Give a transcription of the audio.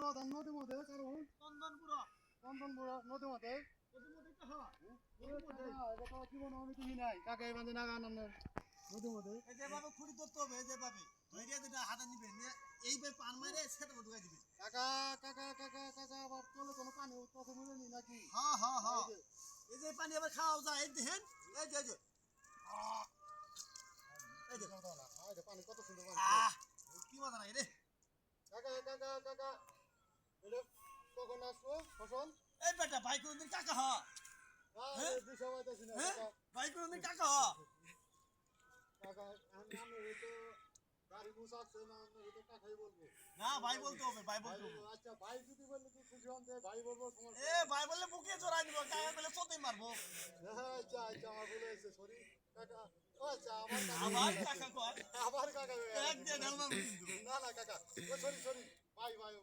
প্রধান নদীর মধ্যে কারণ চন্দনপুরা নদীর মধ্যে জীবন অনেক কিছু নাই কাকা এই বান্ধে নাগা আনন্দের নদীর মধ্যে যেভাবে খুঁড়ি ধরতে হবে যেভাবে ধৈর্য যেটা হাতে নিবে এইভাবে পান মারে সেটা ঢুকাই দিবে কাকা কাকা কাকা কাকা আবার চলে কোনো পানি উঠতে বুঝেনি নাকি হ্যাঁ হ্যাঁ হ্যাঁ এই যে পানি আবার খাওয়া যায় এই দেখেন এই যে এই যে পানি কত সুন্দর কি মজা নাই রে কাকা কাকা কাকা এটা কখন আসবো ফসল এই বেটা ভাই কোনদিন কাকা হ ভাই কোনদিন কাকা হ কাকা আমি তো গাড়ি মুসাচ্ছে না আমি তো কাকাই বলবো না ভাই বলতে হবে ভাই বলতে হবে আচ্ছা ভাই যদি বললে তুই খুশি হন যে ভাই বলবো এ ভাই বললে বুকে জড়াই দিব কাকা বলে চোতেই মারবো আচ্ছা আচ্ছা আমার বলে এসে সরি কাকা আচ্ছা আবার কাকা কয় আবার কাকা এক দিয়ে ঢালমা না না কাকা সরি সরি ভাই ভাই